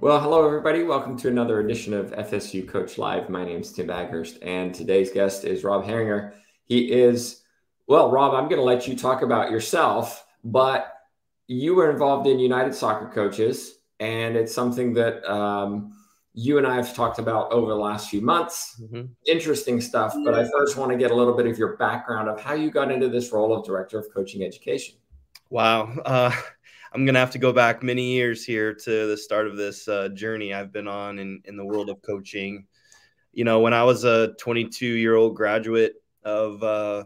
Well, hello, everybody. Welcome to another edition of FSU Coach Live. My name is Tim Baghurst, and today's guest is Rob Herringer. Rob, I'm going to let you talk about yourself, but you were involved in United Soccer Coaches, and it's something that you and I have talked about over the last few months. Interesting stuff, but I first want to get a little bit of your background of how you got into this role of Director of Coaching Education. Wow. I'm going to have to go back many years here to the start of this journey I've been on in the world of coaching. You know, when I was a 22-year-old graduate of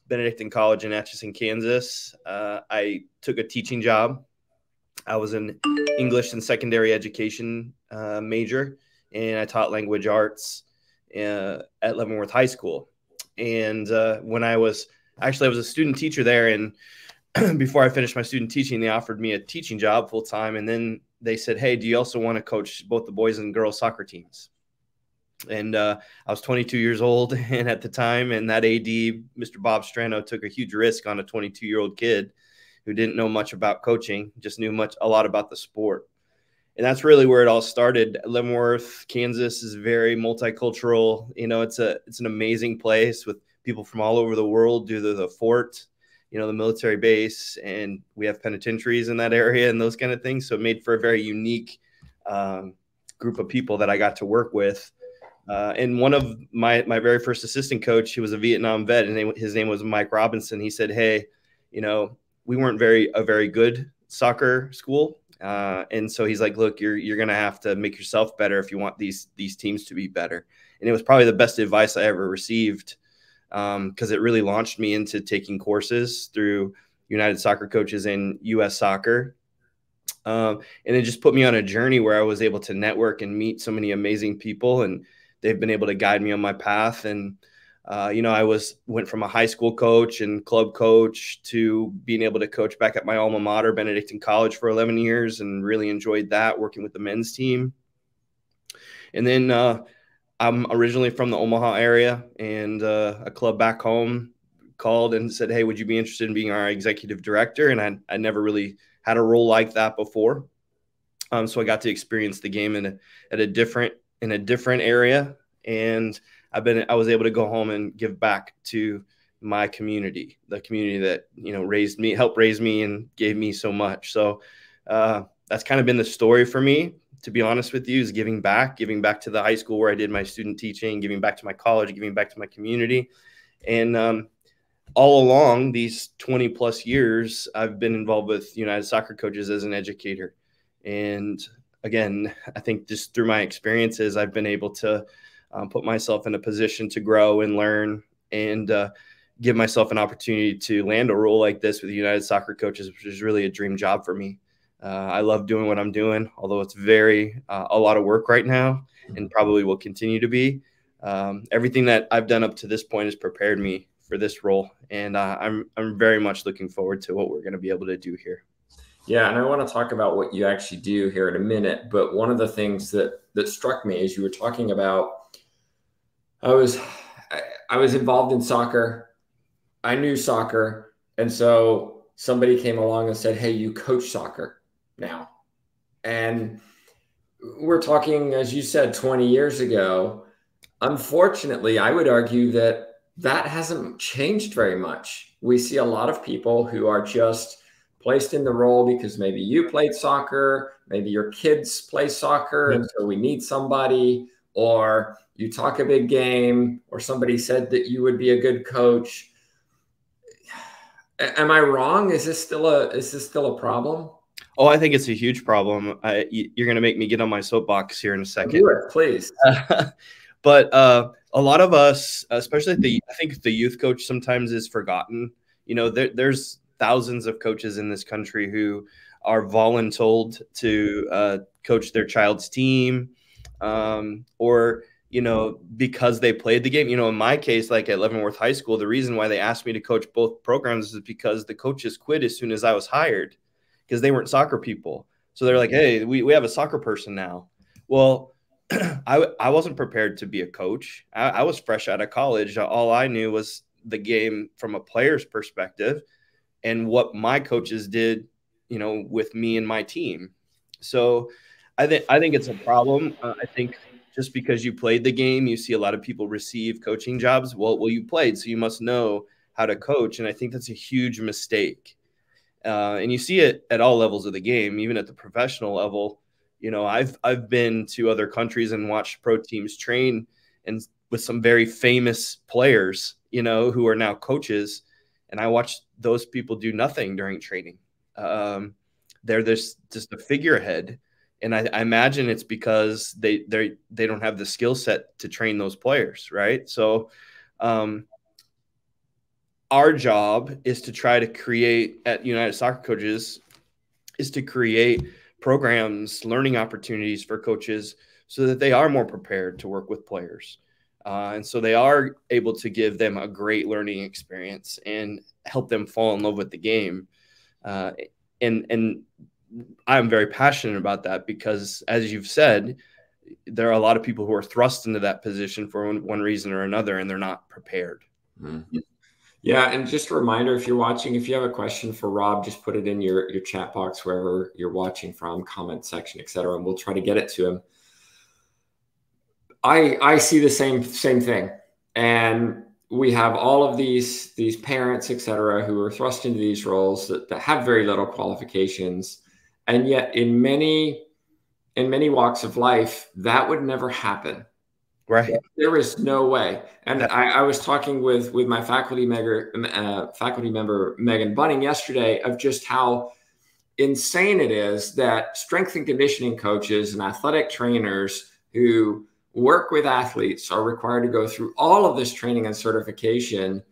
Benedictine College in Atchison, Kansas, I took a teaching job. I was an English and secondary education major, and I taught language arts at Leavenworth High School. And when I was a student teacher there, and before I finished my student teaching, they offered me a teaching job full time. And then they said, "Hey, do you also want to coach both the boys and girls soccer teams?" And I was 22 years old and at the time, and that AD, Mr. Bob Strano, took a huge risk on a 22-year-old kid who didn't know much about coaching, just knew a lot about the sport. And that's really where it all started. Leavenworth, Kansas is very multicultural. You know, it's an amazing place with people from all over the world due to the fort, you know, the military base, and we have penitentiaries in that area and those kind of things. So it made for a very unique group of people that I got to work with. And one of my very first assistant coach, he was a Vietnam vet, and his name was Mike Robinson. He said, "Hey, you know, we weren't a very good soccer school." And so he's like, "Look, you're going to have to make yourself better if you want these teams to be better." And it was probably the best advice I ever received, because it really launched me into taking courses through United Soccer Coaches and U.S. Soccer. And it just put me on a journey where I was able to network and meet so many amazing people, and they've been able to guide me on my path. And, you know, I went from a high school coach and club coach to being able to coach back at my alma mater, Benedictine College, for 11 years, and really enjoyed that, working with the men's team. And then I'm originally from the Omaha area, and a club back home called and said, "Hey, would you be interested in being our executive director?" And I never really had a role like that before. So I got to experience the game in a different area, and I was able to go home and give back to my community, the community that, you know, helped raise me and gave me so much. So that's kind of been the story for me, to be honest with you, is giving back to the high school where I did my student teaching, giving back to my college, giving back to my community. And all along these 20 plus years, I've been involved with United Soccer Coaches as an educator. And again, I think just through my experiences, I've been able to put myself in a position to grow and learn, and give myself an opportunity to land a role like this with United Soccer Coaches, which is really a dream job for me. I love doing what I'm doing, although it's a lot of work right now, and probably will continue to be. Everything that I've done up to this point has prepared me for this role, and I'm very much looking forward to what we're going to be able to do here. Yeah, and I want to talk about what you actually do here in a minute. But one of the things that struck me as you were talking about, I was involved in soccer. I knew soccer, and so somebody came along and said, "Hey, you coach soccer now." And we're talking, as you said, 20 years ago. Unfortunately, I would argue that hasn't changed very much. We see a lot of people who are just placed in the role because maybe you played soccer, maybe your kids play soccer, and so we need somebody, or you talk a big game, or somebody said that you would be a good coach. Am I wrong? Is this still a problem? Oh, I think it's a huge problem. You're going to make me get on my soapbox here in a second. Do it, please. But a lot of us, especially I think the youth coach sometimes is forgotten. You know, there's thousands of coaches in this country who are voluntold to coach their child's team, or, you know, because they played the game. You know, in my case, like at Leavenworth High School, the reason why they asked me to coach both programs is because the coaches quit as soon as I was hired, because they weren't soccer people. So they're like, "Hey, we have a soccer person now." Well, I wasn't prepared to be a coach. I was fresh out of college. All I knew was the game from a player's perspective and what my coaches did, you know, with me and my team. So I think it's a problem. I think just because you played the game, you see a lot of people receive coaching jobs. Well, you played, so you must know how to coach, and I think that's a huge mistake. And you see it at all levels of the game, even at the professional level. I've been to other countries and watched pro teams train, and with some very famous players, who are now coaches, and I watched those people do nothing during training. Um, they're just a figurehead, and I imagine it's because they don't have the skill set to train those players, right? So, um, our job is to try to create at United Soccer Coaches is to create programs, learning opportunities for coaches so that they are more prepared to work with players. And so they are able to give them a great learning experience and help them fall in love with the game. Uh, and I'm very passionate about that because, as you've said, there are a lot of people who are thrust into that position for one reason or another, and they're not prepared. Mm-hmm. Yeah, and just a reminder, if you're watching, if you have a question for Rob, just put it in your chat box wherever you're watching from, comment section, etc., and we'll try to get it to him. I see the same thing, and we have all of these parents, etc., who are thrust into these roles that have very little qualifications, and yet in many walks of life that would never happen. Right. There is no way. And I was talking with my faculty member Megan Bunning yesterday of just how insane it is that strength and conditioning coaches and athletic trainers who work with athletes are required to go through all of this training and certification,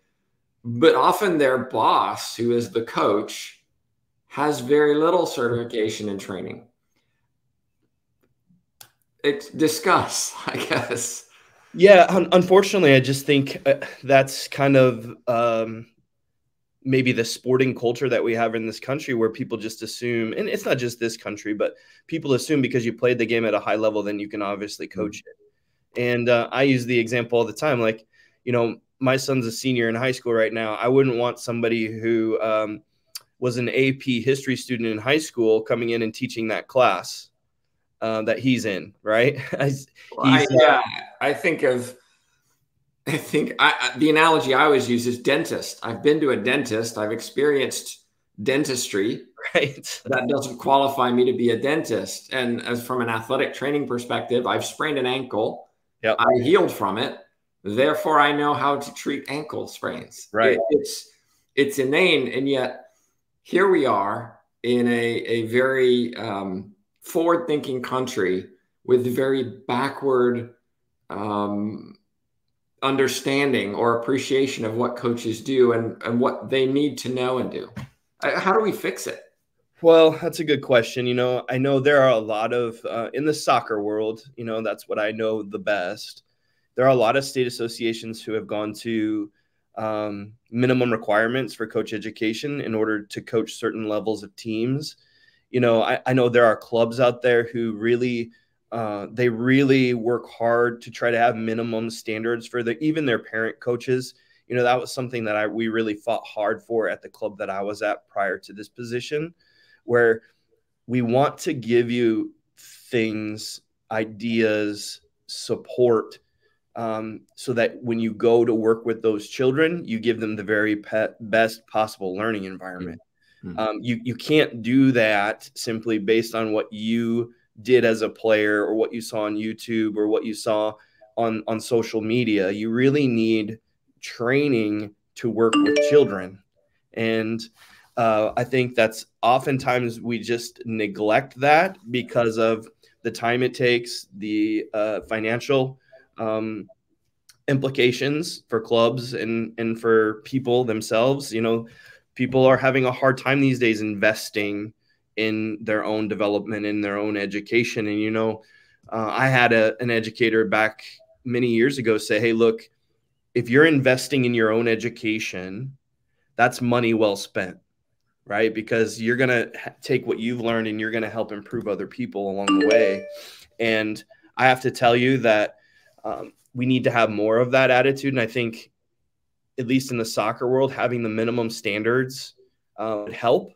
but often their boss, who is the coach, has very little certification and training. Discuss, I guess. Yeah, unfortunately, I just think that's kind of maybe the sporting culture that we have in this country, where people just assume, and it's not just this country, but people assume because you played the game at a high level, then you can obviously coach it. And I use the example all the time, like, my son's a senior in high school right now. I wouldn't want somebody who was an AP history student in high school coming in and teaching that class that he's in, right? I think the analogy I always use is dentist. I've been to a dentist. I've experienced dentistry. Right. That doesn't qualify me to be a dentist. And as from an athletic training perspective, I've sprained an ankle. Yep. I healed from it. Therefore, I know how to treat ankle sprains. Right. It's inane. And yet here we are in a very forward-thinking country with very backward understanding or appreciation of what coaches do and what they need to know and do. How do we fix it? Well, that's a good question. I know there are a lot of, in the soccer world, that's what I know the best. There are a lot of state associations who have gone to minimum requirements for coach education in order to coach certain levels of teams. I know there are clubs out there who really, they really work hard to try to have minimum standards for even their parent coaches. That was something that we really fought hard for at the club that I was at prior to this position, where we want to give you things, ideas, support, so that when you go to work with those children, you give them the very best possible learning environment. Mm-hmm. You can't do that simply based on what you did as a player or what you saw on YouTube or what you saw on social media. You really need training to work with children. And I think that's oftentimes we just neglect that because of the time it takes, the financial implications for clubs and for people themselves. People are having a hard time these days investing in their own development, in their own education. And, I had an educator back many years ago say, hey, look, if you're investing in your own education, that's money well spent, right? Because you're going to take what you've learned and you're going to help improve other people along the way. And I have to tell you that we need to have more of that attitude. And I think, at least in the soccer world, having the minimum standards would help.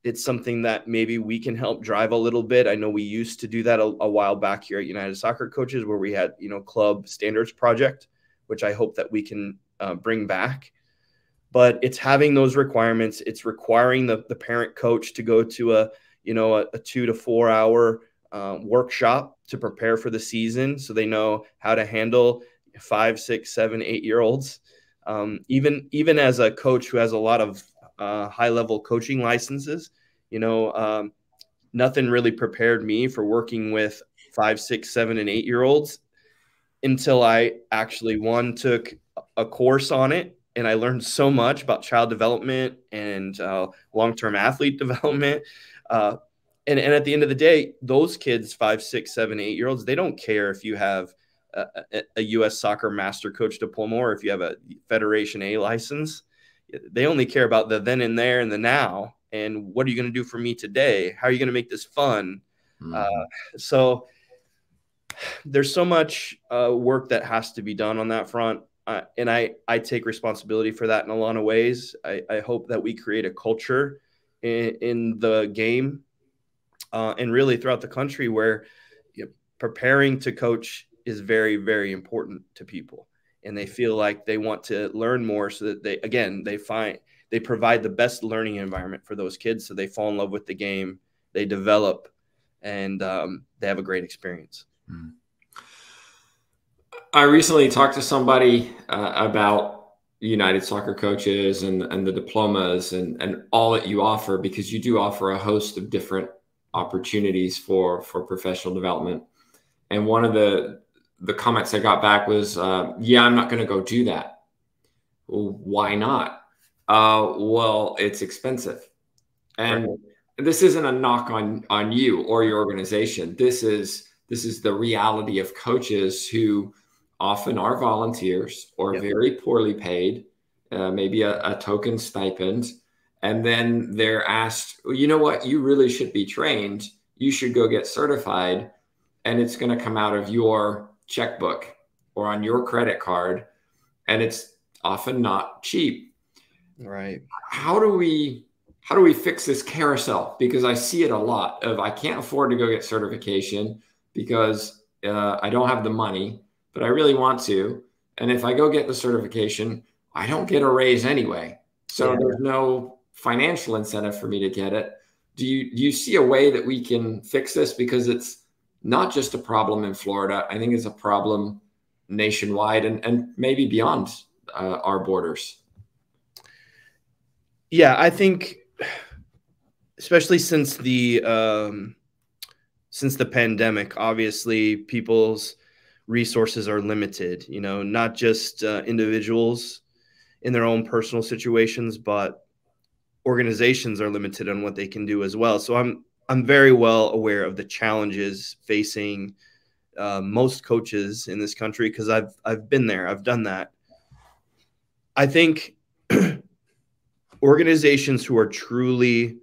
it's something that maybe we can help drive a little bit. I know we used to do that a while back here at United Soccer Coaches, where we had, club standards project, which I hope that we can bring back. But it's having those requirements. It's requiring the parent coach to go to a 2 to 4 hour workshop to prepare for the season, so they know how to handle 5, 6, 7, 8-year-olds. Even as a coach who has a lot of high level coaching licenses, nothing really prepared me for working with 5, 6, 7, and 8-year-olds until I actually took a course on it. And I learned so much about child development and long-term athlete development. And at the end of the day, those kids, 5, 6, 7, 8-year-olds, they don't care if you have a U.S. Soccer Master Coach diploma or if you have a Federation A license. They only care about the then and there and the now. And what are you going to do for me today? How are you going to make this fun? So there's so much work that has to be done on that front. And I take responsibility for that in a lot of ways. I hope that we create a culture in the game and really throughout the country where preparing to coach is very, very important to people. And they feel like they want to learn more so that they provide the best learning environment for those kids. So they fall in love with the game, they develop, and they have a great experience. I recently talked to somebody about United Soccer Coaches and the diplomas and all that you offer, because you do offer a host of different opportunities for professional development. And one of the comments I got back was, yeah, I'm not going to go do that. Well, why not? Well, it's expensive. And this isn't a knock on you or your organization. This is the reality of coaches who often are volunteers or very poorly paid, maybe a token stipend. And then they're asked, well, you know what, you really should be trained. You should go get certified. And it's going to come out of your checkbook or on your credit card. And it's often not cheap. Right. How do we fix this carousel? Because I see it a lot of, I can't afford to go get certification because I don't have the money, but I really want to. And if I go get the certification, I don't get a raise anyway. So there's no financial incentive for me to get it. Do you see a way that we can fix this? Because it's not just a problem in Florida. I think it's a problem nationwide and maybe beyond our borders. Yeah, I think especially since the pandemic, obviously people's resources are limited, not just individuals in their own personal situations, but organizations are limited on what they can do as well. So I'm very well aware of the challenges facing most coaches in this country, because I've been there, I've done that. I think organizations who are truly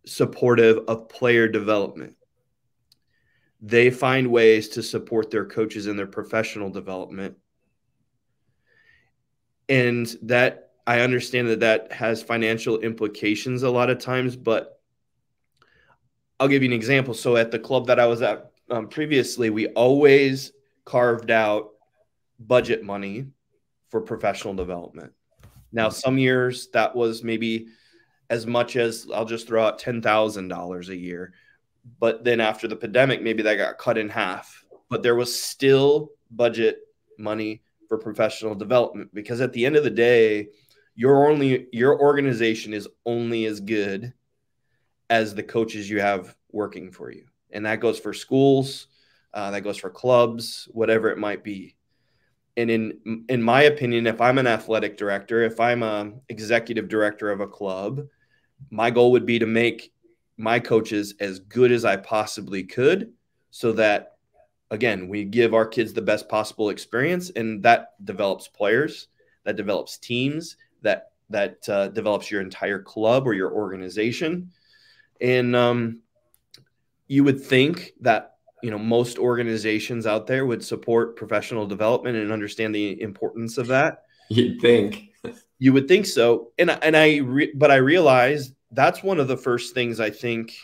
supportive of player development, they find ways to support their coaches in their professional development. And that, I understand that has financial implications a lot of times, but I'll give you an example. So at the club that I was at previously, we always carved out budget money for professional development. Now, some years that was maybe as much as, I'll just throw out $10,000 a year. But then after the pandemic, maybe that got cut in half. But there was still budget money for professional development, because at the end of the day, your organization is only as good as the coaches you have working for you. And that goes for schools, that goes for clubs, whatever it might be. And in my opinion, if I'm an athletic director, if I'm an executive director of a club, my goal would be to make my coaches as good as I possibly could, so that, again, we give our kids the best possible experience, and that develops players, that develops teams, that develops your entire club or your organization. And you would think that most organizations out there would support professional development and understand the importance of that. You'd think. You would think so. But I realized that's one of the first things I think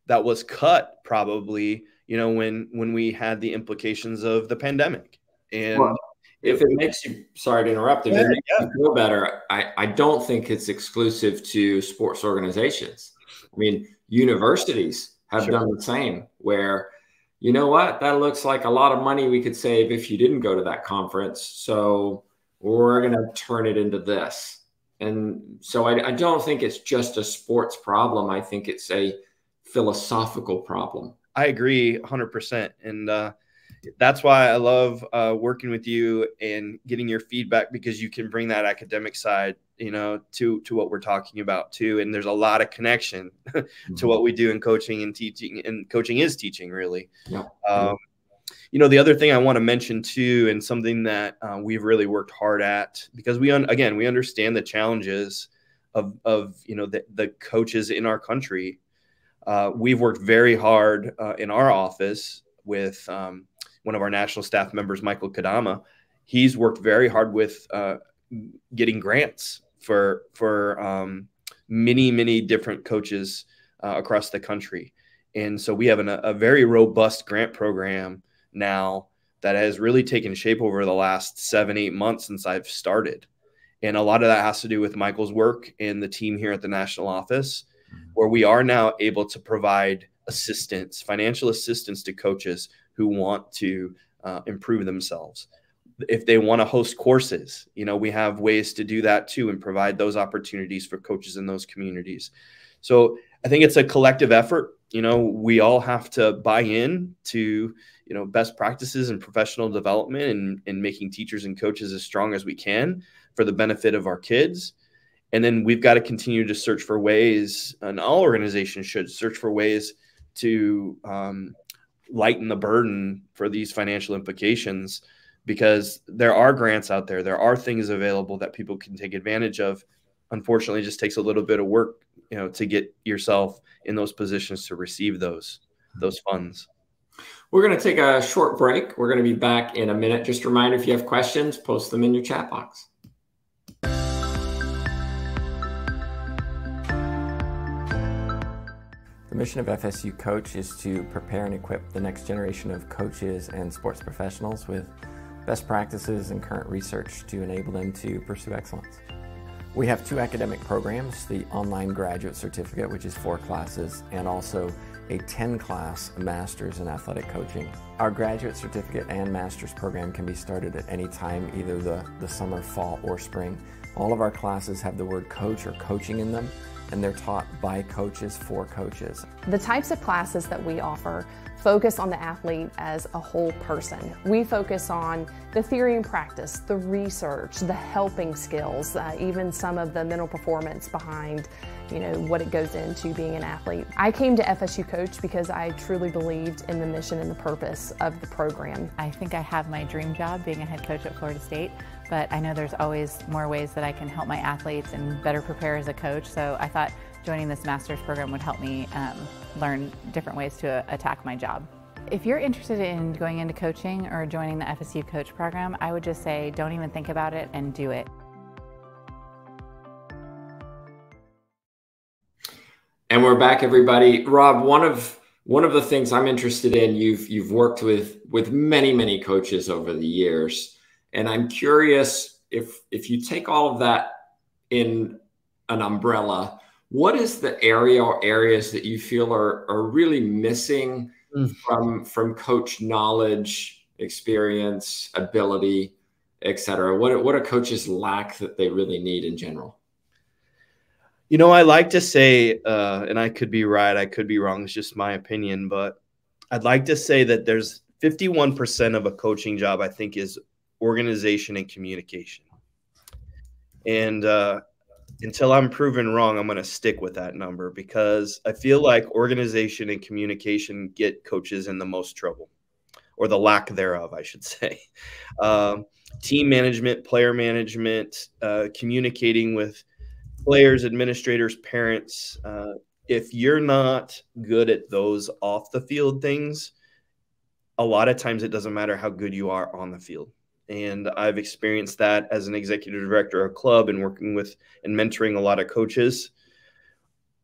that was cut probably, when we had the implications of the pandemic. And Well, if it makes you, sorry to interrupt, if it makes you feel better, I don't think it's exclusive to sports organizations. I mean, universities have done the same, where, you know what, that looks like a lot of money we could save if you didn't go to that conference. So we're going to turn it into this. And so I don't think it's just a sports problem. I think it's a philosophical problem. I agree 100%. And that's why I love working with you and getting your feedback, because you can bring that academic side, to what we're talking about too. And there's a lot of connection to what we do in coaching and teaching, and coaching is teaching, really. Yeah. The other thing I want to mention too, and something that we've really worked hard at, because we understand the challenges of the coaches in our country. We've worked very hard in our office with one of our national staff members, Michael Kadama. He's worked very hard with getting grants for many, many different coaches across the country. And so we have a very robust grant program now that has really taken shape over the last 7-8 months since I've started. And a lot of that has to do with Michael's work and the team here at the national office, where we are now able to provide assistance, financial assistance to coaches who want to improve themselves. If they want to host courses, we have ways to do that too, and provide those opportunities for coaches in those communities. So I think it's a collective effort. We all have to buy in to, best practices and professional development, and making teachers and coaches as strong as we can for the benefit of our kids. And then we've got to continue to search for ways, and all organizations should search for ways to lighten the burden for these financial implications, because there are grants out there. There are things available that people can take advantage of. Unfortunately, it just takes a little bit of work, to get yourself in those positions to receive those funds. We're going to take a short break. We're going to be back in a minute. Just a reminder, if you have questions, post them in your chat box. The mission of FSU Coach is to prepare and equip the next generation of coaches and sports professionals with best practices and current research to enable them to pursue excellence. We have 2 academic programs, the online graduate certificate, which is 4 classes, and also a 10-class master's in athletic coaching. Our graduate certificate and master's program can be started at any time, either the summer, fall, or spring. All of our classes have the word coach or coaching in them, and they're taught by coaches for coaches. The types of classes that we offer focus on the athlete as a whole person. We focus on the theory and practice, the research, the helping skills, even some of the mental performance behind what it goes into being an athlete. I came to FSU Coach because I truly believed in the mission and the purpose of the program. I think I have my dream job being a head coach at Florida State, but I know there's always more ways that I can help my athletes and better prepare as a coach. So I thought joining this master's program would help me learn different ways to attack my job. If you're interested in going into coaching or joining the FSU Coach program, I would just say don't even think about it and do it. And we're back, everybody. Rob, one of the things I'm interested in, you've worked with many coaches over the years, and I'm curious if you take all of that in an umbrella, what is the area or areas that you feel are really missing from coach knowledge, experience, ability, et cetera? What do coaches lack that they really need in general? I like to say, and I could be right, I could be wrong, it's just my opinion, but I'd like to say that there's 51% of a coaching job, I think, is organization and communication. And until I'm proven wrong, I'm going to stick with that number, because I feel like organization and communication get coaches in the most trouble, or the lack thereof, I should say. Team management, player management, communicating with players, administrators, parents. If you're not good at those off the field things, a lot of times it doesn't matter how good you are on the field. And I've experienced that as an executive director of a club and working with and mentoring a lot of coaches.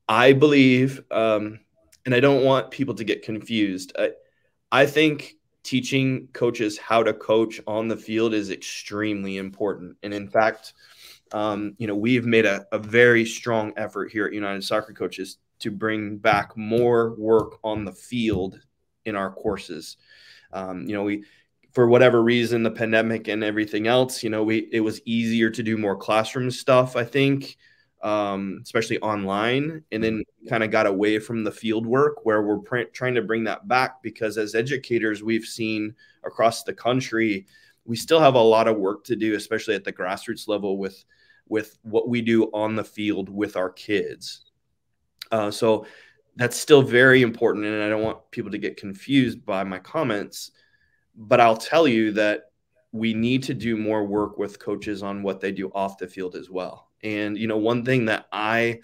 I believe, and I don't want people to get confused, I think teaching coaches how to coach on the field is extremely important. And in fact, we've made a very strong effort here at United Soccer Coaches to bring back more work on the field in our courses. We, for whatever reason, the pandemic and everything else, it was easier to do more classroom stuff, I think, especially online, and then kind of got away from the field work, where we're trying to bring that back, because as educators, we've seen across the country, we still have a lot of work to do, especially at the grassroots level with what we do on the field with our kids. So that's still very important, and I don't want people to get confused by my comments, but I'll tell you that we need to do more work with coaches on what they do off the field as well. And, one thing that I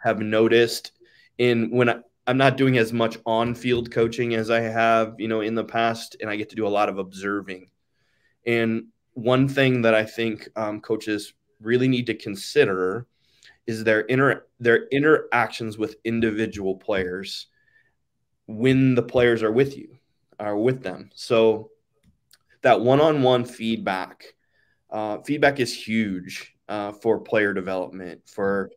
have noticed when I'm not doing as much on-field coaching as I have, in the past, and I get to do a lot of observing. And one thing that I think coaches really need to consider is their interactions with individual players when the players are with them. So that one-on-one feedback is huge for player development, for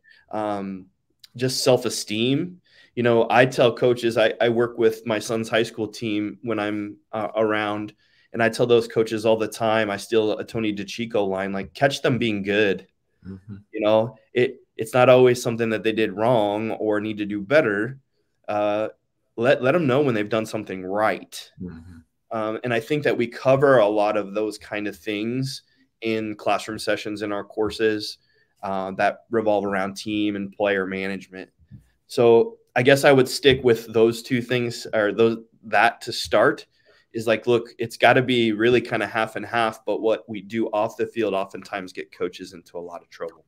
just self-esteem. I tell coaches, I work with my son's high school team when I'm around, and I tell those coaches all the time, I steal a Tony DeCicco line, like, catch them being good. Mm-hmm. It's not always something that they did wrong or need to do better. Let them know when they've done something right. Mm-hmm. And I think that we cover a lot of those kind of things in classroom sessions in our courses that revolve around team and player management. So I guess I would stick with those two things, or that to start, is like, look, it's got to be really kind of half and half, but what we do off the field oftentimes get coaches into a lot of trouble.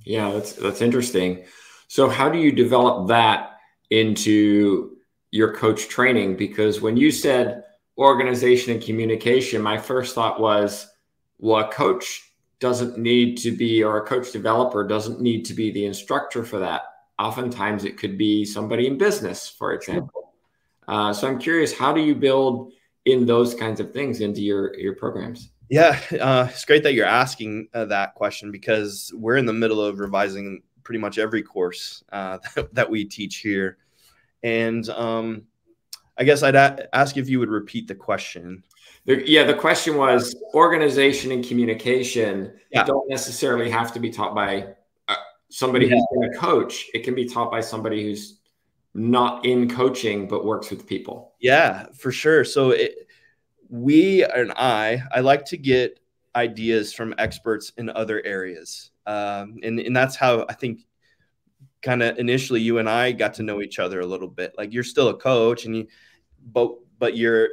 Yeah, that's interesting. So how do you develop that into your coach training? Because when you said organization and communication, my first thought was, well, a coach doesn't need to be, or a coach developer doesn't need to be the instructor for that. Oftentimes it could be somebody in business, for example. So I'm curious, how do you build in those kinds of things into your programs? Yeah, it's great that you're asking that question, because we're in the middle of revising pretty much every course that we teach here. And I guess I'd ask if you would repeat the question. The question was, organization and communication don't necessarily have to be taught by somebody who's been a coach. It can be taught by somebody who's not in coaching but works with people. Yeah, for sure. So I like to get ideas from experts in other areas. And that's how I think kind of initially you and I got to know each other a little bit. Like, you're still a coach, but you're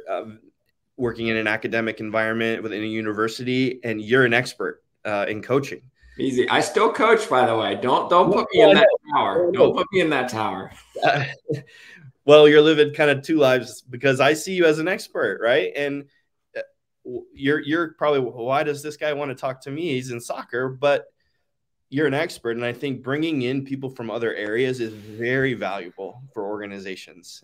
working in an academic environment within a university, and you're an expert in coaching. Easy. I still coach, by the way. Don't put me in that tower. Don't put me in that tower. Well, you're living kind of two lives, because I see you as an expert, right? And you're probably, why does this guy want to talk to me? He's in soccer, but you're an expert. And I think bringing in people from other areas is very valuable for organizations.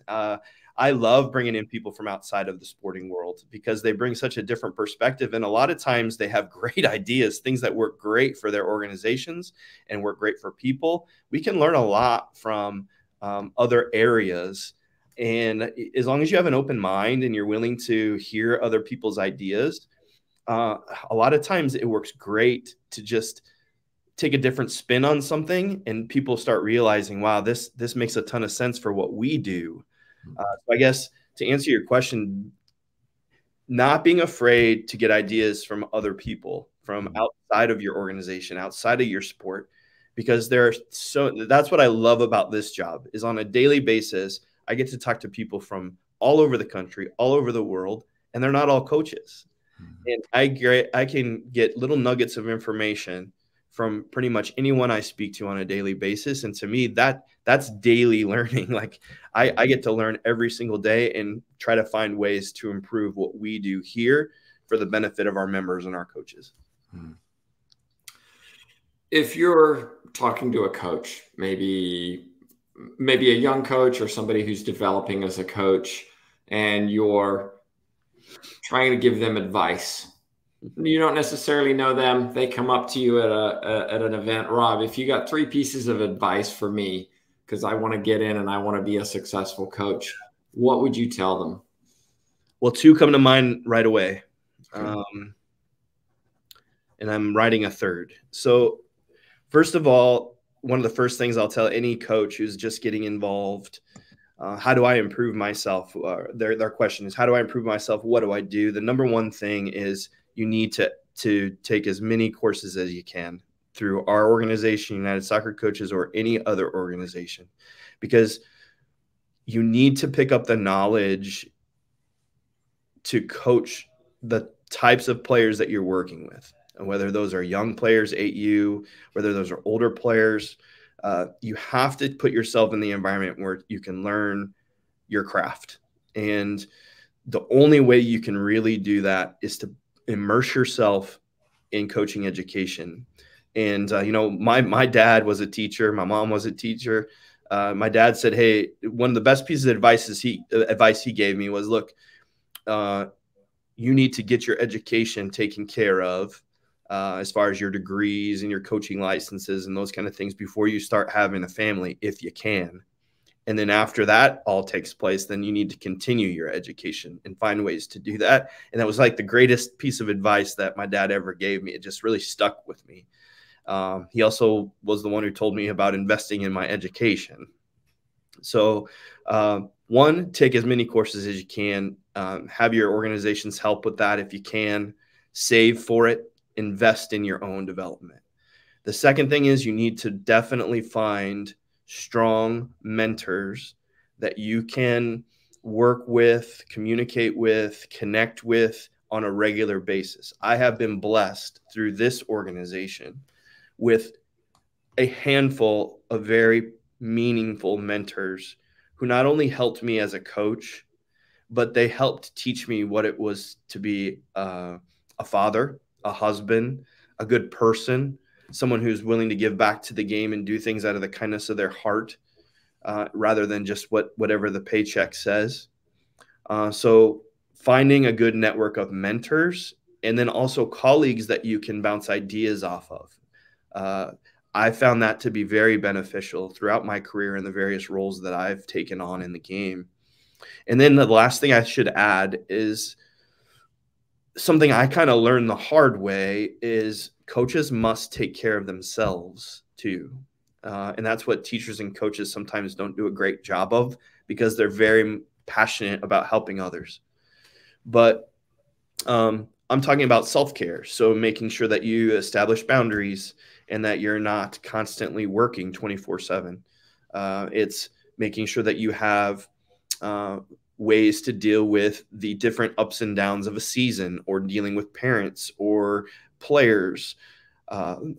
I love bringing in people from outside of the sporting world, because they bring such a different perspective. And a lot of times they have great ideas, things that work great for their organizations and work great for people. We can learn a lot from other areas. And as long as you have an open mind and you're willing to hear other people's ideas, a lot of times it works great to just take a different spin on something, and people start realizing, wow, this makes a ton of sense for what we do. So I guess to answer your question, not being afraid to get ideas from other people, from outside of your organization, outside of your sport, because that's what I love about this job, is on a daily basis, I get to talk to people from all over the country, all over the world, and they're not all coaches. And I can get little nuggets of information from pretty much anyone I speak to on a daily basis. And to me, that's daily learning. Like, I get to learn every single day and try to find ways to improve what we do here for the benefit of our members and our coaches. If you're talking to a coach, maybe a young coach or somebody who's developing as a coach, and you're trying to give them advice, you don't necessarily know them. They come up to you at an event. Rob, if you got 3 pieces of advice for me, because I want to get in and I want to be a successful coach, what would you tell them? Well, 2 come to mind right away. And I'm writing a third. So first of all, one of the first things I'll tell any coach who's just getting involved, how do I improve myself? Their question is, how do I improve myself? What do I do? The number one thing is you need to take as many courses as you can through our organization, United Soccer Coaches, or any other organization, because you need to pick up the knowledge to coach the types of players that you're working with. And whether those are young players, 8U, whether those are older players, you have to put yourself in the environment where you can learn your craft. And the only way you can really do that is to immerse yourself in coaching education. And, you know, my dad was a teacher. My mom was a teacher. My dad said, hey, one of the best pieces of advice he gave me was, look, you need to get your education taken care of, as far as your degrees and your coaching licenses and those kind of things before you start having a family, if you can. And then after that all takes place, then you need to continue your education and find ways to do that. And that was like the greatest piece of advice that my dad ever gave me. It just really stuck with me. He also was the one who told me about investing in my education. So, 1, take as many courses as you can. Have your organizations help with that if you can. Save for it. Invest in your own development. The second thing is you need to definitely find strong mentors that you can work with, communicate with, connect with on a regular basis. I have been blessed through this organization with a handful of very meaningful mentors who not only helped me as a coach, but they helped teach me what it was to be a father, a husband, a good person, someone who's willing to give back to the game and do things out of the kindness of their heart, rather than just whatever the paycheck says. So finding a good network of mentors, and then also colleagues that you can bounce ideas off of. I found that to be very beneficial throughout my career in the various roles that I've taken on in the game. And then the last thing I should add is something I kind of learned the hard way is coaches must take care of themselves too. And that's what teachers and coaches sometimes don't do a great job of, because they're very passionate about helping others. But I'm talking about self-care. So making sure that you establish boundaries and that you're not constantly working 24/7. It's making sure that you have ways to deal with the different ups and downs of a season, or dealing with parents or players.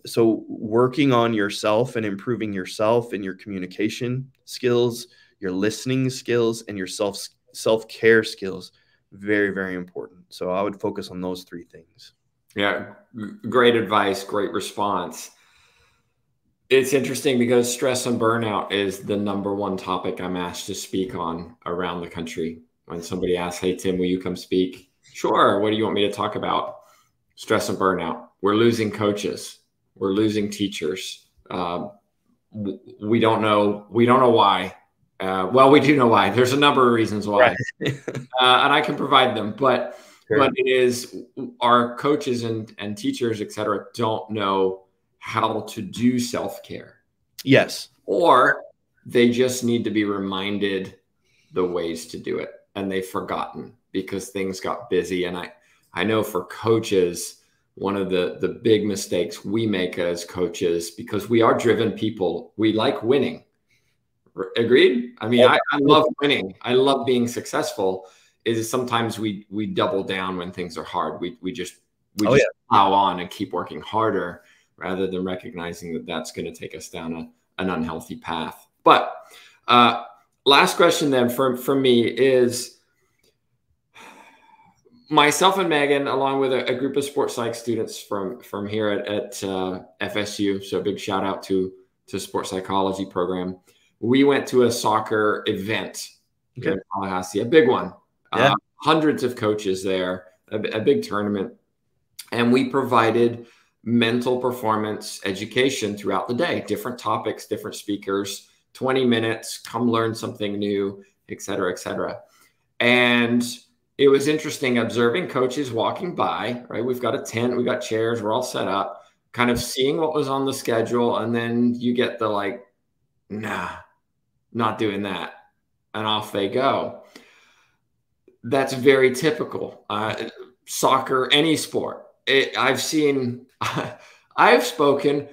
So working on yourself and improving yourself and your communication skills, your listening skills, and your self-care skills, very, very important. So I would focus on those 3 things. Yeah, great advice, great response. It's interesting because stress and burnout is the #1 topic I'm asked to speak on around the country. When somebody asks, hey, Tim, will you come speak? Sure. What do you want me to talk about? Stress and burnout. We're losing coaches. We're losing teachers. We don't know why. Well, we do know why. There's a number of reasons why, right. And I can provide them. But sure. But it is our coaches and teachers, et cetera, don't know how to do self-care. Yes. Or they just need to be reminded the ways to do it, and they've forgotten because things got busy. And I know for coaches, one of the big mistakes we make as coaches, because we are driven people, we like winning. Agreed? I mean, I love winning. I love being successful. Is sometimes we double down when things are hard. We just plow on and keep working harder, rather than recognizing that that's going to take us down an unhealthy path. But last question then for me is, myself and Megan, along with a group of sports psych students from here at FSU, so a big shout out to sports psychology program. We went to a soccer event here in Tallahassee, a big one. Yeah. Hundreds of coaches there, a big tournament. And we provided mental performance education throughout the day, different topics, different speakers, 20 minutes, come learn something new, et cetera, et cetera. And it was interesting observing coaches walking by, right? We've got a tent, we've got chairs, we're all set up, kind of seeing what was on the schedule. And then you get the like, nah, not doing that. And off they go. That's very typical. Soccer, any sport. I've spoken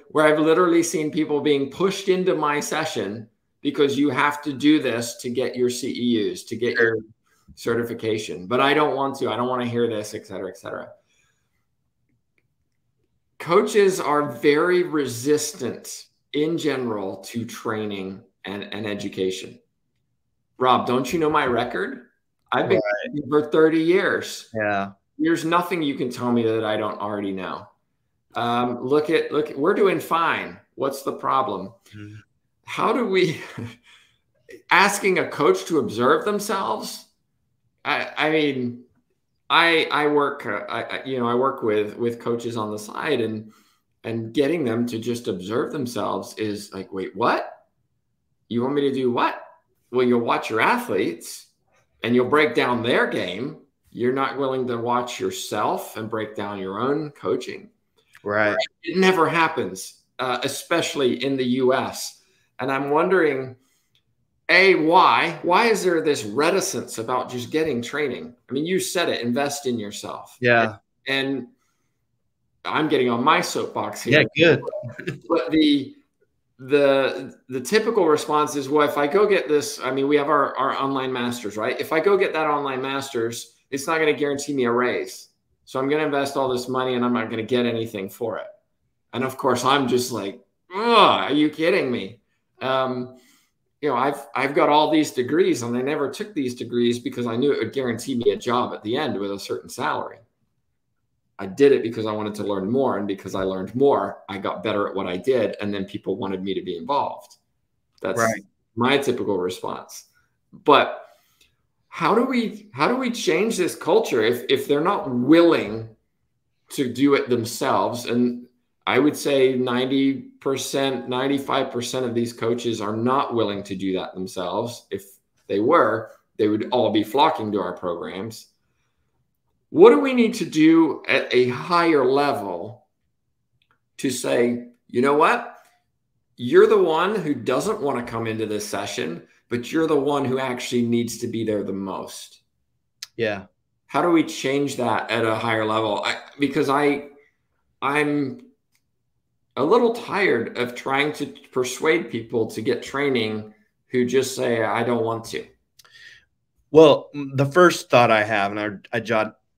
where I've literally seen people being pushed into my session because you have to do this to get your CEUs, to get your certification. But I don't want to. I don't want to hear this, et cetera, et cetera. Coaches are very resistant in general to training and education. Rob, don't you know my record? I've been coaching for 30 years. Yeah. There's nothing you can tell me that I don't already know. Look at, we're doing fine. What's the problem? Mm-hmm. How do we, asking a coach to observe themselves? I mean, I work with coaches on the side, and getting them to just observe themselves is like, wait, what? You want me to do what? Well, you'll watch your athletes and you'll break down their game. You're not willing to watch yourself and break down your own coaching. Right. It never happens, especially in the US. And I'm wondering, why is there this reticence about just getting training? I mean, you said it, invest in yourself. Yeah. And I'm getting on my soapbox here. Yeah, good. But the typical response is, well, if I go get this, I mean, we have our online masters, right? If I go get that online masters, it's not going to guarantee me a raise. So I'm going to invest all this money and I'm not going to get anything for it. And of course, I'm just like, oh, are you kidding me? I've got all these degrees and I never took these degrees because I knew it would guarantee me a job at the end with a certain salary. I did it because I wanted to learn more. And because I learned more, I got better at what I did. And then people wanted me to be involved. That's my typical response. But how do we change this culture if they're not willing to do it themselves? And I would say 90%, 95% of these coaches are not willing to do that themselves. If they were, they would all be flocking to our programs. What do we need to do at a higher level to say, you know what? You're the one who doesn't want to come into this session, but you're the one who actually needs to be there the most. Yeah. How do we change that at a higher level? Because I'm a little tired of trying to persuade people to get training who just say, I don't want to. Well, the first thought I have, and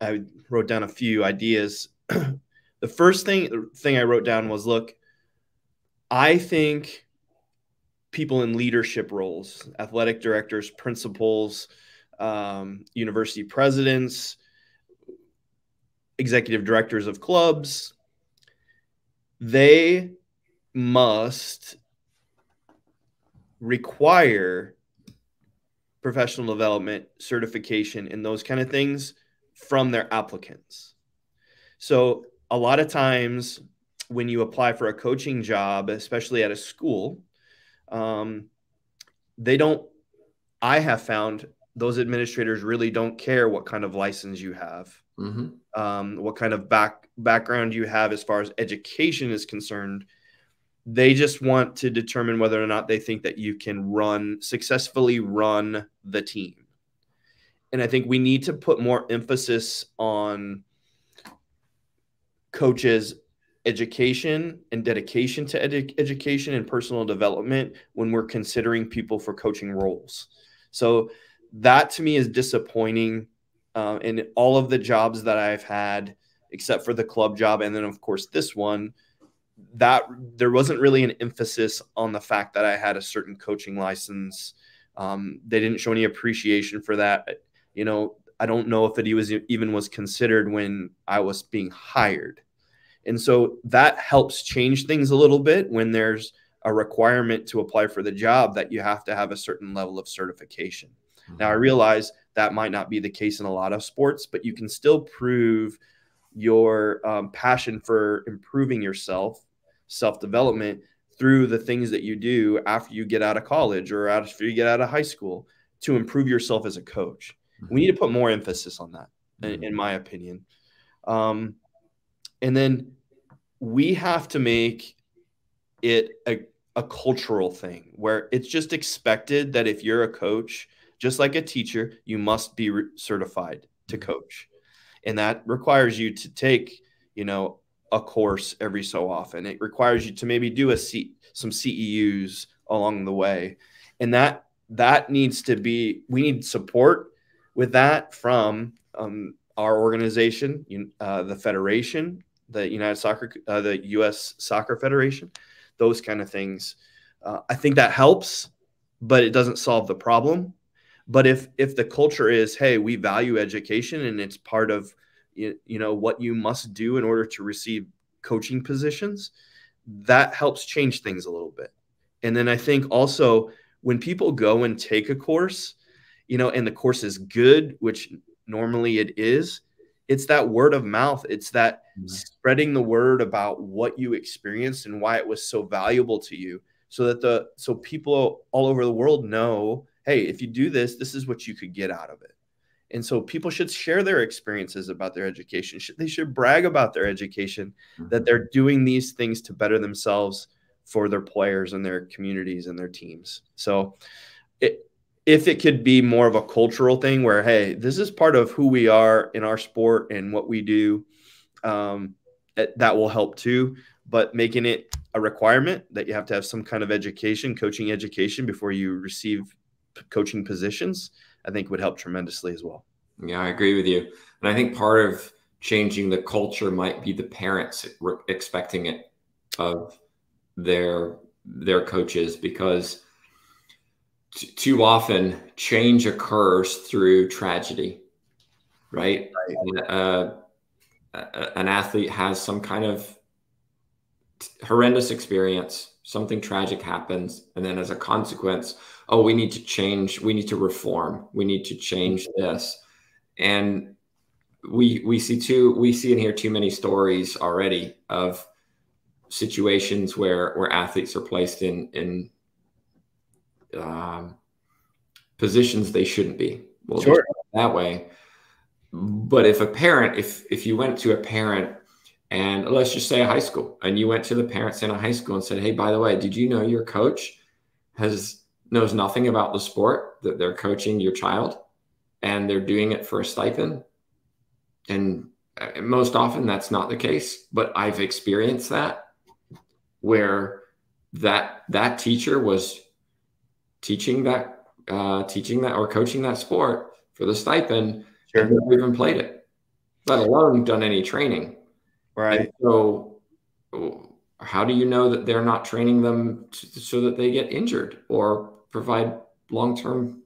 I wrote down a few ideas. The first thing I wrote down was, look, I think people in leadership roles, athletic directors, principals, university presidents, executive directors of clubs, they must require professional development, certification, and those kind of things from their applicants. So a lot of times when you apply for a coaching job, especially at a school, I have found those administrators really don't care what kind of license you have, what kind of background you have as far as education is concerned. They just want to determine whether or not they think that you can successfully run the team. And I think we need to put more emphasis on coaches' education and dedication to education and personal development when we're considering people for coaching roles. So that to me is disappointing in all of the jobs that I've had, except for the club job. And then of course this one, that there wasn't really an emphasis on the fact that I had a certain coaching license. They didn't show any appreciation for that. You know, I don't know if it even was considered when I was being hired. And so that helps change things a little bit when there's a requirement to apply for the job that you have to have a certain level of certification. Now, I realize that might not be the case in a lot of sports, but you can still prove your passion for improving yourself, self-development, through the things that you do after you get out of college or after you get out of high school to improve yourself as a coach. We need to put more emphasis on that, in my opinion. And then we have to make it a cultural thing where it's just expected that if you're a coach, just like a teacher, you must be certified to coach. And that requires you to take, a course every so often. It requires you to maybe do some CEUs along the way. And that needs to be, we need support with that from our organization, the federation, the the U.S. Soccer Federation, those kind of things. I think that helps, but it doesn't solve the problem. But if the culture is, hey, we value education and it's part of what you must do in order to receive coaching positions, that helps change things a little bit. And then I think also when people go and take a course, and the course is good, which normally it is, it's that word of mouth. It's that spreading the word about what you experienced and why it was so valuable to you, so people all over the world know, hey, if you do this, this is what you could get out of it. And so people should share their experiences about their education. They should brag about their education, that they're doing these things to better themselves for their players and their communities and their teams. So if it could be more of a cultural thing where, hey, this is part of who we are in our sport and what we do, that will help too. But making it a requirement that you have to have some kind of education, coaching education, before you receive coaching positions, I think would help tremendously as well. Yeah, I agree with you. And I think part of changing the culture might be the parents expecting it of their coaches, because too often change occurs through tragedy, right? An athlete has some kind of horrendous experience, something tragic happens, and then as a consequence, oh, we need to change, we need to reform, we need to change this. And we see and hear too many stories already of situations where athletes are placed in positions they shouldn't be. Well, sure. That way. But if you went to a parent, and let's just say a high school, and you went to the parents in a high school and said, hey, by the way, did you know your coach knows nothing about the sport that they're coaching your child, and they're doing it for a stipend? And most often that's not the case, but I've experienced that, where that teacher was teaching that or coaching that sport for the stipend, sure, and never even played it, let alone done any training. Right. And so how do you know that they're not training them so that they get injured or provide long-term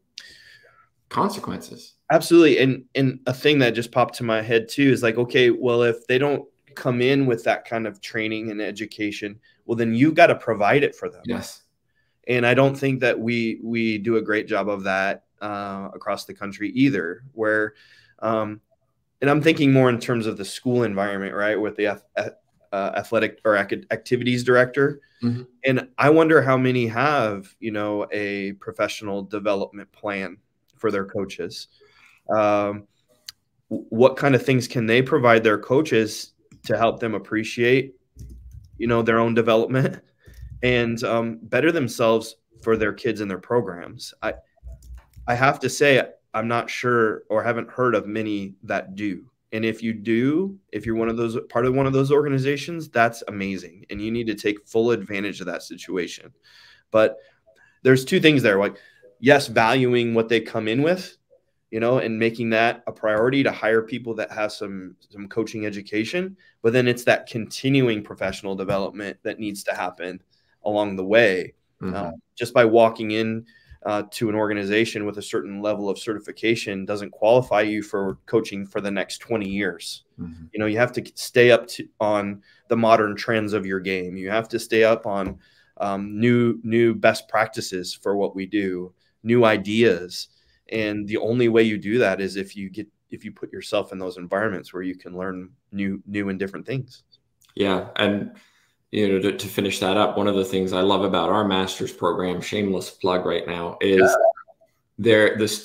consequences? Absolutely. And a thing that just popped to my head too is like, okay, well, if they don't come in with that kind of training and education, well, then you've got to provide it for them. Yes. And I don't think that we do a great job of that across the country either, where, and I'm thinking more in terms of the school environment, right, with the athletic or activities director. Mm-hmm. And I wonder how many have, a professional development plan for their coaches. What kind of things can they provide their coaches to help them appreciate, their own development and better themselves for their kids and their programs? I have to say, I'm not sure or haven't heard of many that do. And if you do, if you're part of one of those organizations, that's amazing. And you need to take full advantage of that situation. But there's two things there. Like, yes, valuing what they come in with, and making that a priority to hire people that have some coaching education. But then it's that continuing professional development that needs to happen along the way. Mm-hmm. Just by walking in to an organization with a certain level of certification doesn't qualify you for coaching for the next 20 years. Mm-hmm. You know, you have to stay up on the modern trends of your game. You have to stay up on new best practices for what we do, new ideas. And the only way you do that is if you put yourself in those environments where you can learn new and different things. Yeah. And, you know, to finish that up, one of the things I love about our master's program, shameless plug right now, is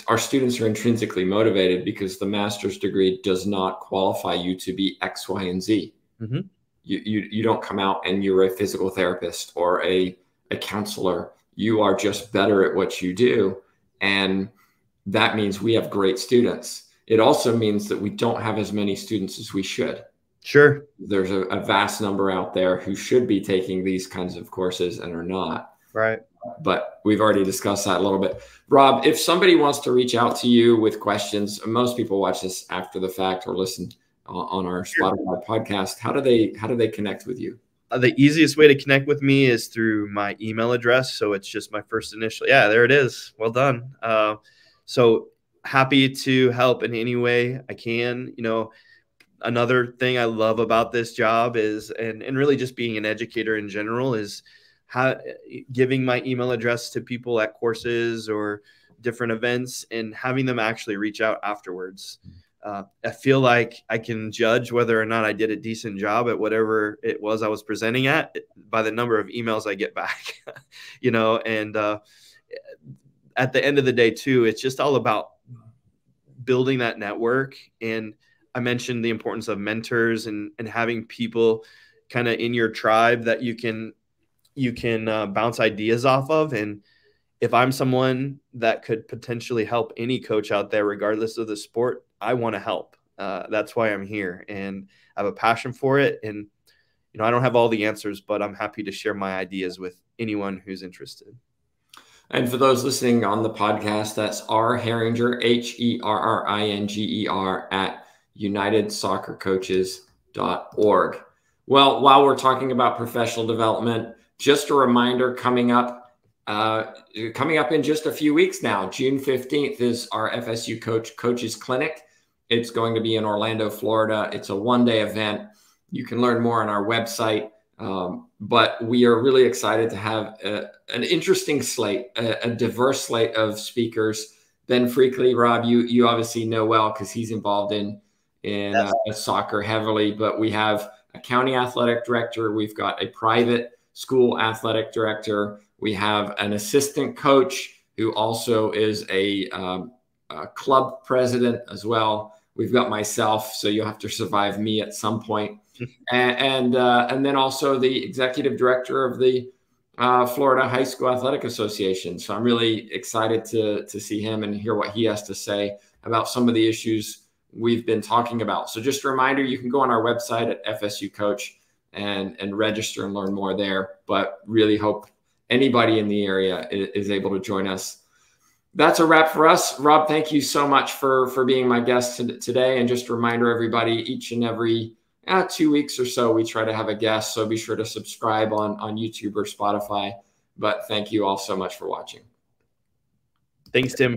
our students are intrinsically motivated because the master's degree does not qualify you to be X, Y, and Z. Mm-hmm. You don't come out and you're a physical therapist or a counselor. You are just better at what you do. And that means we have great students. It also means that we don't have as many students as we should. Sure. There's a vast number out there who should be taking these kinds of courses and are not. Right. But we've already discussed that a little bit. Rob, if somebody wants to reach out to you with questions, most people watch this after the fact or listen on our Spotify podcast. How do they connect with you? The easiest way to connect with me is through my email address. So it's just my first initial. Yeah, there it is. Well done. So happy to help in any way I can. You know, another thing I love about this job is, and really just being an educator in general, is giving my email address to people at courses or different events and having them actually reach out afterwards. I feel like I can judge whether or not I did a decent job at whatever it was I was presenting at by the number of emails I get back, you know, and at the end of the day too, it's just all about building that network. And I mentioned the importance of mentors and having people kind of in your tribe that you can bounce ideas off of. And if I'm someone that could potentially help any coach out there, regardless of the sport, I want to help. That's why I'm here, and I have a passion for it. And, you know, I don't have all the answers, but I'm happy to share my ideas with anyone who's interested. And for those listening on the podcast, that's R. Herringer, HERRINGER at UnitedSoccerCoaches.org. Well, while we're talking about professional development, just a reminder, coming up in just a few weeks now, June 15th is our FSU Coaches Clinic. It's going to be in Orlando, Florida. It's a one-day event. You can learn more on our website. But we are really excited to have an interesting slate, a diverse slate of speakers. Ben Freakley, Rob, you obviously know well because he's involved in soccer heavily. But we have a county athletic director. We've got a private school athletic director. We have an assistant coach who also is a club president as well. We've got myself, so you'll have to survive me at some point. And then also the executive director of the Florida High School Athletic Association. So I'm really excited to see him and hear what he has to say about some of the issues we've been talking about. So just a reminder, you can go on our website at FSU Coach and register and learn more there. But really hope anybody in the area is able to join us. That's a wrap for us. Rob, thank you so much for being my guest today. And just a reminder, everybody, each and every 2 weeks or so, we try to have a guest. So be sure to subscribe on YouTube or Spotify. But thank you all so much for watching. Thanks, Tim.